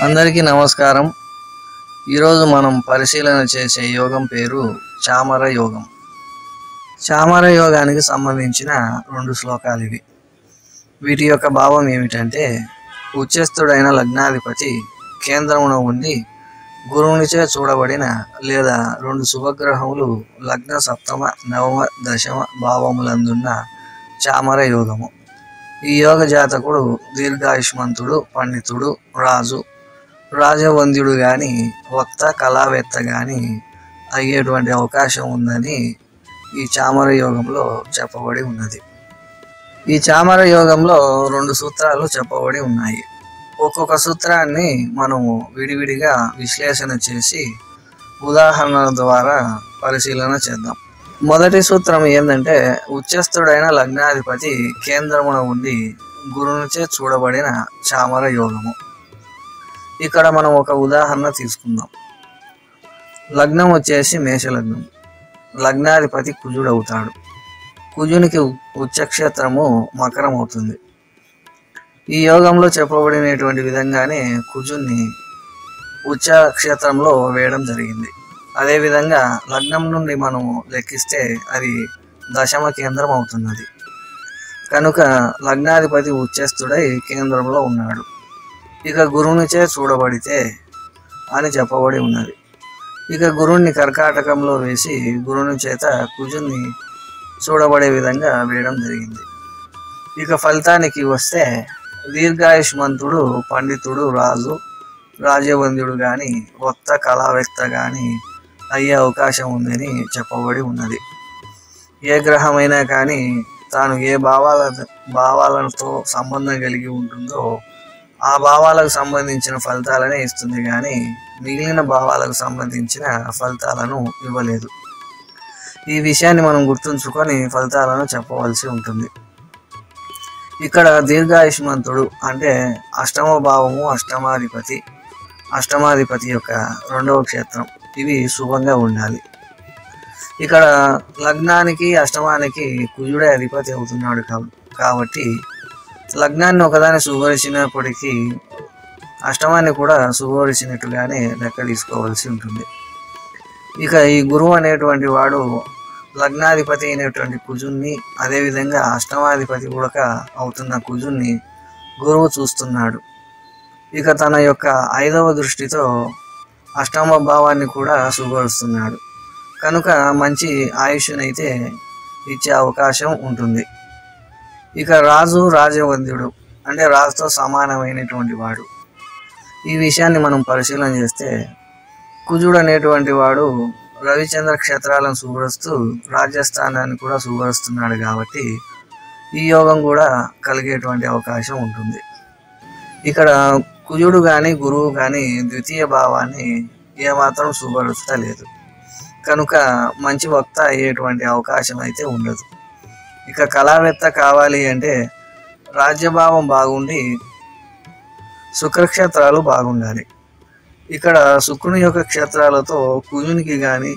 అందరికీ నమస్కారం. ఈరోజు మనం పరిశీలన చేసే యోగం పేరు చామర యోగం. చామర యోగానికి సంబంధించిన 2 శ్లోకాలు ఇవి. వీటి యొక్క భావం ఏమిటంటే, ఉచ్ఛస్థుడైన లగ్నాధిపతి కేంద్రమున ఉండి గురువునిచే చూడబడిన లేదా 2 శుభగ్రహములు లగ్న సప్తమ నవమ దశమ భావములందున్న చామర యోగము. ఈ యోగ జాతకుడు దీర్ఘాయుష్మంతుడు, పండితుడు, రాజవంద్యుడు కానీ వక్త కళావేత్త కానీ అయ్యేటువంటి అవకాశం ఉందని ఈ చామర యోగంలో చెప్పబడి ఉన్నది. ఈ చామర యోగంలో 2 సూత్రాలు చెప్పబడి ఉన్నాయి. ఒక్కొక్క సూత్రాన్ని మనము విడివిడిగా విశ్లేషణ చేసి ఉదాహరణల ద్వారా పరిశీలన చేద్దాం. మొదటి సూత్రం ఏంటంటే, ఉచ్ఛస్థుడైన లగ్నాధిపతి కేంద్రమున ఉండి గురువునిచే చూడబడిన చామర యోగము. ఇక్కడ మనం ఒక ఉదాహరణ తీసుకుందాం. లగ్నం వచ్చేసి మేషలగ్నం. లగ్నాధిపతి కుజుడు అవుతాడు. కుజునికి ఉచ్చక్షేత్రము మకరం అవుతుంది. ఈ యోగంలో చెప్పబడినటువంటి విధంగానే కుజుని ఉచ్చక్షేత్రంలో వేయడం జరిగింది. అదేవిధంగా లగ్నం నుండి మనము లెక్కిస్తే అది దశమ కేంద్రం అవుతున్నది. కనుక లగ్నాధిపతి ఉచ్ఛస్థుడై కేంద్రంలో ఉన్నాడు. ఇక గురువునిచే చూడబడితే అని చెప్పబడి ఉన్నది. ఇక గురువుని కర్కాటకంలో వేసి గురువుని చేత కుజుని చూడబడే విధంగా వేయడం జరిగింది. ఇక ఫలితానికి వస్తే దీర్ఘాయుష్మంతుడు, పండితుడు, రాజవంద్యుడు కానీ వక్త కళావేత్త కానీ అయ్యే అవకాశం ఉందని చెప్పబడి ఉన్నది. ఏ గ్రహమైనా కానీ తాను ఏ భావాలతో సంబంధం కలిగి ఉంటుందో ఆ భావాలకు సంబంధించిన ఫలితాలనే ఇస్తుంది కానీ మిగిలిన భావాలకు సంబంధించిన ఫలితాలను ఇవ్వలేదు. ఈ విషయాన్ని మనం గుర్తుంచుకొని ఫలితాలను చెప్పవలసి ఉంటుంది. ఇక్కడ దీర్ఘాయుష్మంతుడు అంటే అష్టమ భావము, అష్టమాధిపతి యొక్క 2వ క్షేత్రం, ఇవి శుభంగా ఉండాలి. ఇక్కడ లగ్నానికి అష్టమానికి కుజుడే అధిపతి అవుతున్నాడు కాబట్టి లగ్నాన్ని ఒకదాన్ని శుభరిచినప్పటికీ అష్టమాన్ని కూడా శుభరిచినట్టుగానే లెక్క తీసుకోవాల్సి ఉంటుంది. ఇక ఈ గురువు అనేటువంటి వాడు లగ్నాధిపతి అయినటువంటి కుజున్ని, అదేవిధంగా అష్టమాధిపతి కూడా అవుతున్న కుజున్ని గురువు చూస్తున్నాడు. ఇక తన యొక్క 5వ దృష్టితో అష్టమ భావాన్ని కూడా శుభరుస్తున్నాడు. కనుక మంచి ఆయుష్నైతే ఇచ్చే అవకాశం ఉంటుంది. ఇక రాజవంద్యుడు అంటే రాజుతో సమానమైనటువంటి వాడు. ఈ విషయాన్ని మనం పరిశీలన చేస్తే కుజుడు అనేటువంటి వాడు రవిచంద్ర క్షేత్రాలను శుభ్రస్తూ రాజ్యస్థానాన్ని కూడా శుభ్రస్తున్నాడు కాబట్టి ఈ యోగం కూడా కలిగేటువంటి అవకాశం ఉంటుంది. ఇక్కడ కుజుడు కానీ గురువు కానీ ద్వితీయ భావాన్ని ఏమాత్రం శుభ్రస్తలేదు. కనుక మంచి వక్త అయ్యేటువంటి అవకాశం అయితే ఉండదు. ఇక కళావేత్త కావాలి అంటే రాజ్యభావం బాగుండి శుక్రక్షేత్రాలు బాగుండాలి. ఇక్కడ శుక్రుని యొక్క క్షేత్రాలతో కుజునికి కానీ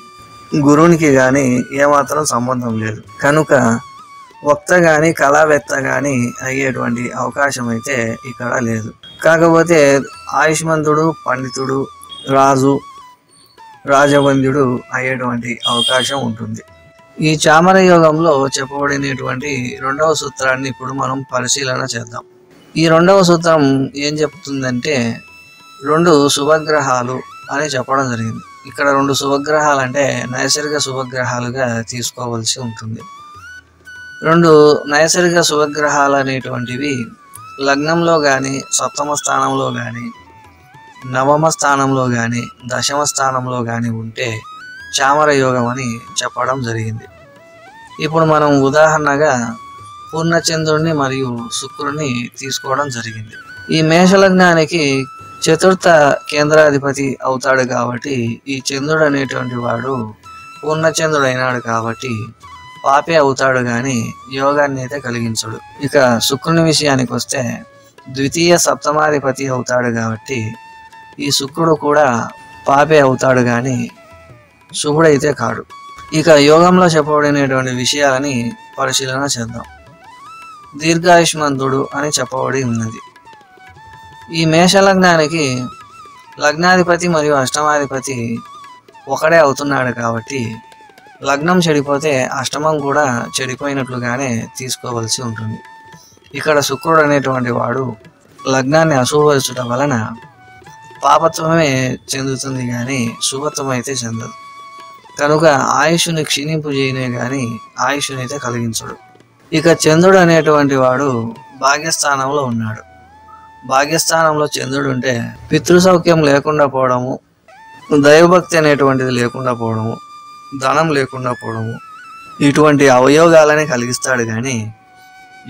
గురువునికి కానీ ఏమాత్రం సంబంధం లేదు. కనుక వక్త కానీ కళావేత్త కానీ అయ్యేటువంటి అవకాశం అయితే ఇక్కడ లేదు. కాకపోతే ఆయుష్మంతుడు, పండితుడు, రాజవంద్యుడు అయ్యేటువంటి అవకాశం ఉంటుంది. ఈ చామర యోగంలో చెప్పబడినటువంటి 2వ సూత్రాన్ని ఇప్పుడు మనం పరిశీలన చేద్దాం. ఈ 2వ సూత్రం ఏం చెప్తుందంటే, 2 శుభగ్రహాలు అని చెప్పడం జరిగింది. ఇక్కడ 2 శుభగ్రహాలు అంటే నైసర్గిక శుభగ్రహాలుగా తీసుకోవాల్సి ఉంటుంది. 2 నైసర్గిక శుభగ్రహాలు అనేటువంటివి లగ్నంలో కానీ, సప్తమ స్థానంలో కానీ, నవమ స్థానంలో కానీ, దశమ స్థానంలో కానీ ఉంటే చామర యోగం అని చెప్పడం జరిగింది. ఇప్పుడు మనం ఉదాహరణగా పూర్ణచంద్రుడిని మరియు శుక్రుని తీసుకోవడం జరిగింది. ఈ మేషలగ్నానికి 4వ కేంద్రాధిపతి అవుతాడు కాబట్టి ఈ చంద్రుడు అనేటువంటి వాడు పూర్ణచంద్రుడు అయినాడు కాబట్టి పాపే అవుతాడు కానీ యోగాన్ని అయితే కలిగించడు. ఇక శుక్రుని విషయానికి వస్తే ద్వితీయ సప్తమాధిపతి అవుతాడు కాబట్టి ఈ శుక్రుడు కూడా పాపే అవుతాడు కానీ శుభుడైతే కాడు. ఇక యోగంలో చెప్పబడినటువంటి విషయాలని పరిశీలన చేద్దాం. దీర్ఘాయుష్మంతుడు అని చెప్పబడి ఉన్నది. ఈ మేష లగ్నానికి లగ్నాధిపతి మరియు అష్టమాధిపతి ఒకడే అవుతున్నాడు కాబట్టి లగ్నం చెడిపోతే అష్టమం కూడా చెడిపోయినట్లుగానే తీసుకోవలసి ఉంటుంది. ఇక్కడ శుక్రుడు అనేటువంటి వాడు లగ్నాన్ని అశుభపరచడం వలన పాపత్వమే చెందుతుంది కానీ శుభత్వం అయితే చెందదు. కనుక ఆయుష్ని క్షీణింపు చేయనే కానీ ఆయుష్ని అయితే కలిగించడు. ఇక చంద్రుడు అనేటువంటి వాడు భాగ్యస్థానంలో ఉన్నాడు. భాగ్యస్థానంలో చంద్రుడు ఉంటే పితృసౌఖ్యం లేకుండా పోవడము, దైవభక్తి అనేటువంటిది లేకుండా పోవడము, ధనం లేకుండా పోవడము, ఇటువంటి అవయోగాలని కలిగిస్తాడు కానీ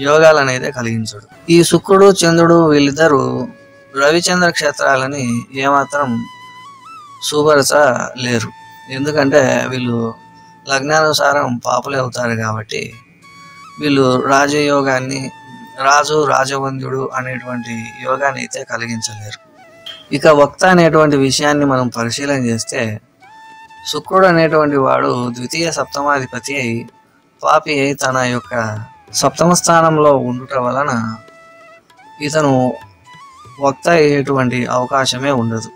యోగాలను అయితే కలిగించడు. ఈ శుక్రుడు చంద్రుడు వీళ్ళిద్దరూ రవిచంద్ర క్షేత్రాలని ఏమాత్రం శుభపరచలేరు. ఎందుకంటే వీళ్ళు లగ్నానుసారం పాపులే అవుతారు కాబట్టి వీళ్ళు రాజయోగాన్ని, రాజు రాజవంద్యుడు అనేటువంటి యోగాన్ని అయితే కలిగించలేరు. ఇక వక్త అనేటువంటి విషయాన్ని మనం పరిశీలన చేస్తే శుక్రుడు అనేటువంటి వాడు ద్వితీయ సప్తమాధిపతి అయి పాపి అయి తన యొక్క సప్తమ స్థానంలో ఉండుట వలన ఇతను వక్త అయ్యేటువంటి అవకాశమే ఉండదు.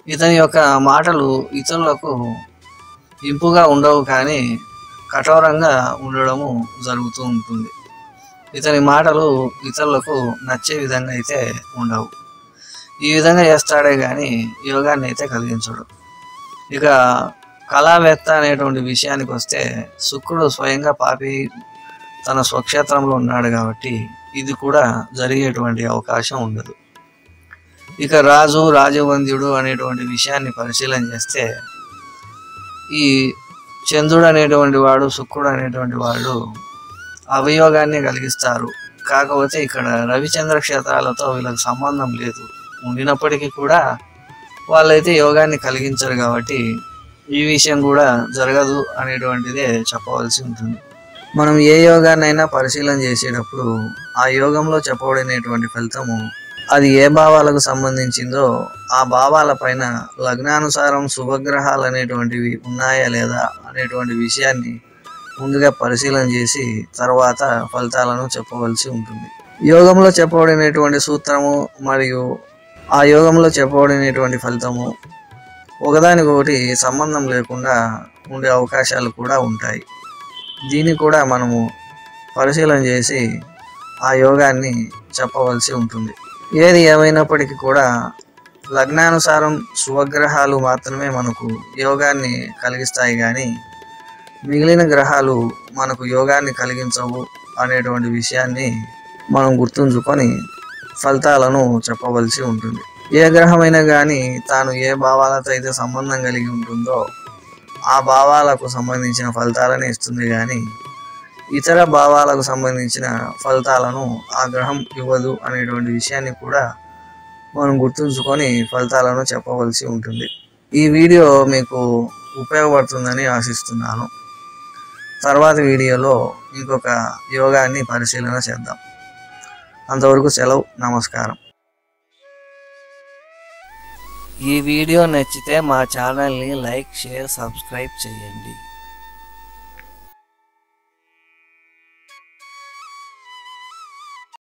ఇతని యొక్క మాటలు ఇతరులకు ఇంపుగా ఉండవు కానీ కఠోరంగా ఉండడము జరుగుతూ ఉంటుంది. ఇతని మాటలు ఇతరులకు నచ్చే విధంగా అయితే ఉండవు. ఈ విధంగా చేస్తాడే కానీ యోగాన్ని అయితే కలిగించడు. ఇక కళావేత్త అనేటువంటి విషయానికి వస్తే శుక్రుడు స్వయంగా పాపి తన స్వక్షేత్రంలో ఉన్నాడు కాబట్టి ఇది కూడా జరిగేటువంటి అవకాశం ఉండదు. ఇక రాజు రాజవంద్యుడు అనేటువంటి విషయాన్ని పరిశీలన చేస్తే ఈ చంద్రుడు అనేటువంటి వాడు శుక్రుడు అనేటువంటి వాడు అవయోగాన్ని కలిగిస్తారు. కాకపోతే ఇక్కడ రవిచంద్ర క్షేత్రాలతో వీళ్ళకి సంబంధం లేదు. ఉండినప్పటికీ కూడా వాళ్ళైతే యోగాన్ని కలిగించరు కాబట్టి ఈ విషయం కూడా జరగదు అనేటువంటిదే చెప్పవలసి ఉంటుంది. మనం ఏ యోగాన్నైనా పరిశీలన చేసేటప్పుడు ఆ యోగంలో చెప్పబడినటువంటి ఫలితము అది ఏ భావాలకు సంబంధించిందో ఆ భావాల పైన లగ్నానుసారం శుభగ్రహాలు అనేటువంటివి ఉన్నాయా లేదా అనేటువంటి విషయాన్ని ముందుగా పరిశీలన చేసి తర్వాత ఫలితాలను చెప్పవలసి ఉంటుంది. యోగంలో చెప్పబడినటువంటి సూత్రము మరియు ఆ యోగంలో చెప్పబడినటువంటి ఫలితము ఒకదానికొకటి సంబంధం లేకుండా ఉండే అవకాశాలు కూడా ఉంటాయి. దీన్ని కూడా మనము పరిశీలన చేసి ఆ యోగాన్ని చెప్పవలసి ఉంటుంది. ఏది ఏమైనప్పటికీ కూడా లగ్నానుసారం శుభగ్రహాలు మాత్రమే మనకు యోగాన్ని కలిగిస్తాయి కానీ మిగిలిన గ్రహాలు మనకు యోగాన్ని కలిగించవు అనేటువంటి విషయాన్ని మనం గుర్తుంచుకొని ఫలితాలను చెప్పవలసి ఉంటుంది. ఏ గ్రహమైనా కానీ తాను ఏ భావాలతో అయితే సంబంధం కలిగి ఉంటుందో ఆ భావాలకు సంబంధించిన ఫలితాలను ఇస్తుంది కానీ ఇతర భావాలకు సంబంధించిన ఫలితాలను ఆ గ్రహం ఇవ్వదు అనేటువంటి విషయాన్ని కూడా మనం గుర్తుంచుకొని ఫలితాలను చెప్పవలసి ఉంటుంది. ఈ వీడియో మీకు ఉపయోగపడుతుందని ఆశిస్తున్నాను. తర్వాత వీడియోలో ఇంకొక యోగాన్ని పరిశీలన చేద్దాం. అంతవరకు సెలవు. నమస్కారం. ఈ వీడియో నచ్చితే మా ఛానల్ని లైక్, షేర్, సబ్స్క్రైబ్ చేయండి.